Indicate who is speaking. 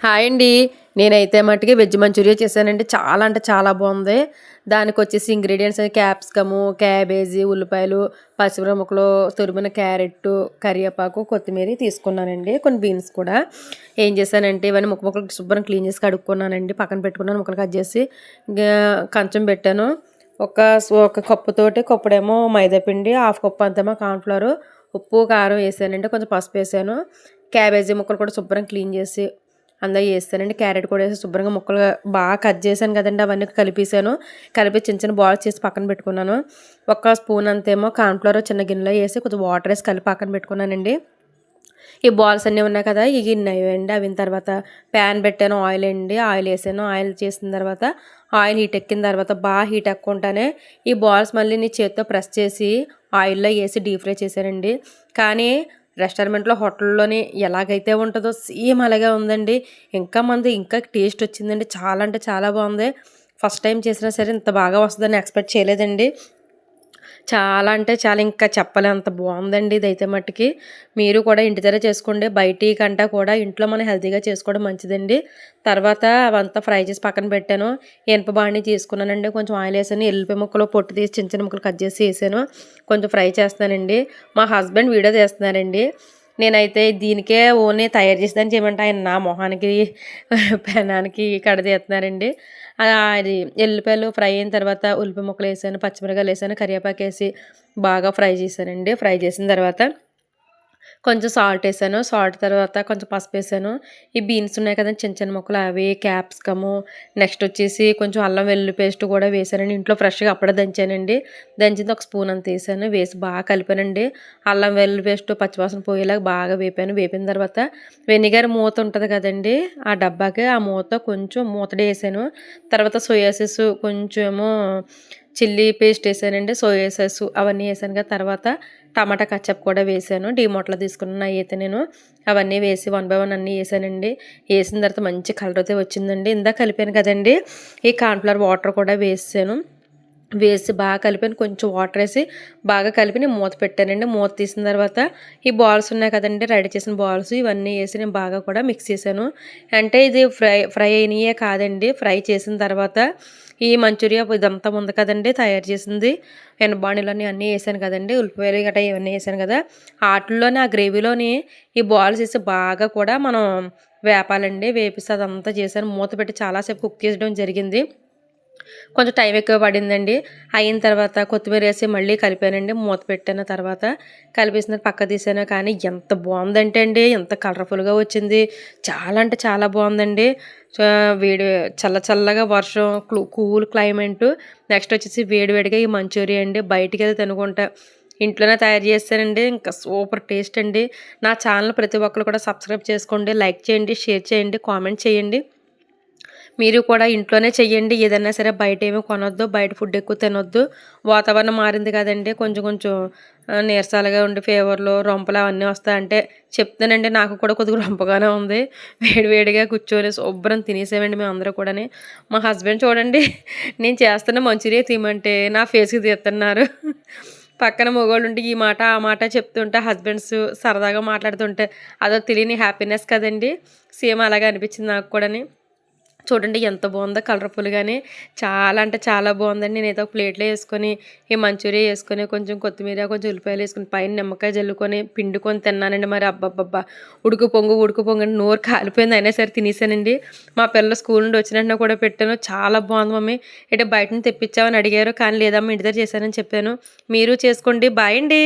Speaker 1: Hi అండి. నేనైతే మట్టుకి వెజ్ మంచూరియా చేశానండి. చాలా అంటే చాలా బాగుంది. దానికొచ్చేసి ఇంగ్రీడియంట్స్ క్యాప్సికము, క్యాబేజీ, ఉల్లిపాయలు, పచ్చిమిరప ముక్కలు, తురిమిన క్యారెట్టు, కరివేపాకు, కొత్తిమీర తీసుకున్నానండి. కొన్ని బీన్స్ కూడా. ఏం చేశానంటే ఇవన్నీ ముక్కలు శుభ్రం క్లీన్ చేసి కడుక్కున్నానండి. పక్కన పెట్టుకున్నాను. ముక్కలు కట్ చేసి కంచం పెట్టాను. ఒక కప్పుతోటి కప్పుడేమో మైదా పిండి, హాఫ్ కప్పు అంతేమో కార్న్‌ఫ్లోర్, ఉప్పు, కారం వేసానండి. కొంచెం పసుపు వేసాను. క్యాబేజీ ముక్కలు కూడా శుభ్రం క్లీన్ చేసి అందులో వేస్తానండి. క్యారెట్ కూడా వేసి శుభ్రంగా ముక్కలుగా బాగా కట్ చేశాను కదండి, అవన్నీ కలిపేసాను. కలిపి చిన్న చిన్న బాల్స్ చేసి పక్కన పెట్టుకున్నాను. ఒక స్పూన్ అంతేమో కార్న్‌ఫ్లోర్ చిన్న గిన్నెలో వేసి కొంచెం వాటర్ వేసి కలిపి పక్కన పెట్టుకున్నానండి. ఈ బాల్స్ అన్నీ ఉన్నాయి కదా, ఈ గిన్నె అయ్యండి. అవిన తర్వాత ప్యాన్ పెట్టాను, ఆయిల్ అండి. ఆయిల్ వేసాను. ఆయిల్ చేసిన తర్వాత ఆయిల్ హీట్ ఎక్కిన తర్వాత బాగా హీట్ ఎక్కుంటానే ఈ బాల్స్ మళ్ళీ నీ చేత్తో ప్రెస్ చేసి ఆయిల్లో వేసి డీప్ ఫ్రై చేశానండి. కానీ రెస్టారెంట్లో హోటల్లోని ఎలాగైతే ఉంటుందో సేమ్ అలాగే ఉందండి. ఇంకా టేస్ట్ వచ్చిందండి. చాలా అంటే చాలా బాగుంది. ఫస్ట్ టైం చేసినా సరే ఇంత బాగా వస్తుందని ఎక్స్పెక్ట్ చేయలేదండి. చాలా అంటే చాలా ఇంకా చెప్పలేనంత బాగుందండి ఇదైతే మట్టుకి. మీరు కూడా ఇంటి దగ్గర చేసుకోండి. బయటి కంటే కూడా ఇంట్లో మనం హెల్తీగా చేసుకోవడం మంచిదండి. తర్వాత అవంతా ఫ్రై చేసి పక్కన పెట్టాను. ఇనుప బాండీ తీసుకున్నానండి. కొంచెం ఆయిల్ వేసాను. ఎల్లిపాయ ముక్కలు పొట్టు తీసి చిన్న చిన్న ముక్కలు కట్ చేసి వేసాను. కొంచెం ఫ్రై చేస్తున్నానండి. మా హస్బెండ్ వీడియో తీస్తున్నారండి. నేనైతే దీనికే ఓన్లీ తయారు చేసేదాన్ని చేయమంటే ఆయన నా మొహానికి పెనానికి కడదీస్తున్నారండి. అది ఎల్లిపాయలు ఫ్రై అయిన తర్వాత ఉల్లిపాయ ముక్కలు వేసాను, పచ్చిమిరకాయలు వేసాను, కరివేపాకు వేసి బాగా ఫ్రై చేశానండి. ఫ్రై చేసిన తర్వాత కొంచెం సాల్ట్ వేసాను. సాల్ట్ తర్వాత కొంచెం పసుపు వేసాను. ఈ బీన్స్ ఉన్నాయి కదండి చిన్న చిన్న ముక్కలు, అవి క్యాప్సికము, నెక్స్ట్ వచ్చేసి కొంచెం అల్లం వెల్లుల్లి పేస్ట్ కూడా వేసానండి. ఇంట్లో ఫ్రెష్గా అప్పుడే దంచానండి. దంచింది ఒక స్పూన్ అంత వేసాను. వేసి బాగా కలిపానండి. అల్లం వెల్లుల్లి పేస్ట్ పచ్చివాసన పోయేలాగా బాగా వేపాను. వేపిన తర్వాత వెనిగర్ మూత ఉంటుంది కదండి, ఆ డబ్బాకి ఆ మూత కొంచెం మూతడి వేసాను. తర్వాత సోయా సాస్ కొంచెం ఏమో చిల్లీ పేస్ట్ వేసానండి, సోయా సాస్ అవన్నీ వేసాను కదా. తర్వాత టమాటా కచ్చప్ కూడా వేసాను. డీమార్ట్లో తీసుకున్న అయితే నేను అవన్నీ వేసి 1 బై 1 అన్నీ వేసానండి. వేసిన తర్వాత మంచి కలర్ అయితే వచ్చిందండి. ఇందాక కలిపాను కదండి, ఈ కార్న్‌ఫ్లోర్ వాటర్ కూడా వేసాను. వేసి బాగా కలిపాను. కొంచెం వాటర్ వేసి బాగా కలిపి నేను మూత పెట్టానండి. మూత తీసిన తర్వాత ఈ బాల్స్ ఉన్నాయి కదండి, రెడీ చేసిన బాల్స్ ఇవన్నీ వేసి నేను బాగా కూడా మిక్స్ చేశాను. అంటే ఇది ఫ్రై అయినయే కాదండి. ఫ్రై చేసిన తర్వాత ఈ మంచూరియా ఇదంతా ఉంది కదండి తయారు చేసింది, ఎనబాణీలోని అన్నీ వేసాను కదండి, ఉల్లిపాయలు గట్రా ఇవన్నీ వేసాను కదా, వాటిల్లోని ఆ గ్రేవీలోని ఈ బాల్స్ వేసి బాగా కూడా మనం వేపాలండి. వేపిస్తే అదంతా చేశాను. మూత పెట్టి చాలాసేపు కుక్ చేయడం జరిగింది. కొంచెం టైం ఎక్కువ పడిందండి. అయిన తర్వాత కొత్తిమీర వేసి మళ్ళీ కలిపానండి. మూత పెట్టాను. తర్వాత కలిపేసిన పక్క తీసాను. కానీ ఎంత బాగుందంటే అండి, ఎంత కలర్ఫుల్గా వచ్చింది. చాలా అంటే చాలా బాగుందండి. వేడి చల్లగా వర్షం, కూల్ క్లైమేట్, నెక్స్ట్ వచ్చేసి వేడివేడిగా ఈ మంచూరియా అండి. బయటికి అయితే తినుకుంటా ఇంట్లోనే తయారు చేస్తానండి. ఇంకా సూపర్ టేస్ట్ అండి. నా ఛానల్ ప్రతి ఒక్కరు కూడా సబ్స్క్రైబ్ చేసుకోండి, లైక్ చేయండి, షేర్ చేయండి, కామెంట్ చేయండి. మీరు కూడా ఇంట్లోనే చెయ్యండి. ఏదైనా సరే బయట ఏమి కొనొద్దు. బయట ఫుడ్ ఎక్కువ తినొద్దు. వాతావరణం మారింది కదండి, కొంచెం నీరసాలుగా ఉండి ఫీవర్లు, రొంపలు అవన్నీ వస్తాయంటే చెప్తానండి. నాకు కూడా కొద్దిగా రొంపగానే ఉంది. వేడివేడిగా కూర్చొని శుభ్రం తినేసామండి మేమందరూ కూడాని. మా హస్బెండ్ చూడండి, నేను చేస్తున్న మంచూరియా తీయమంటే నా ఫేస్‌కి తీస్తున్నారు. పక్కన మగోళ్ళుంటే ఈ మాట ఆ మాట చెప్తుంటే హస్బెండ్స్ సరదాగా మాట్లాడుతుంటే అదో తెలియని హ్యాపీనెస్ కదండి. సేమ్ అలాగే అనిపించింది నాకు కూడాని. చూడండి ఎంత బాగుందో కలర్ఫుల్‌గాని. చాలా అంటే చాలా బాగుందండి. నేనైతే ఒక ప్లేట్‌లో వేసుకొని ఈ మంచూరియా వేసుకొని కొంచెం కొత్తిమీర, కొంచెం ఉల్లిపాయలు వేసుకొని పైన నిమ్మకాయ జల్లుకొని పిండుకొని తిన్నానండి. మరి అబ్బబ్బబ్బా! ఉడుకు పొంగు అని నోరు కాలిపోయింది. అయినా సరే తినేసానండి. మా పిల్లలు స్కూల్ నుండి వచ్చిన వెంటనే కూడా పెట్టాను. చాలా బాగుంది మమ్మీ, అంటే బయట నుంచి తెప్పించావని అడిగారు. కానీ లేదమ్మా ఇంటి దగ్గర చేశానని చెప్పాను. మీరు చేసుకోండి. బాయ్ అండి.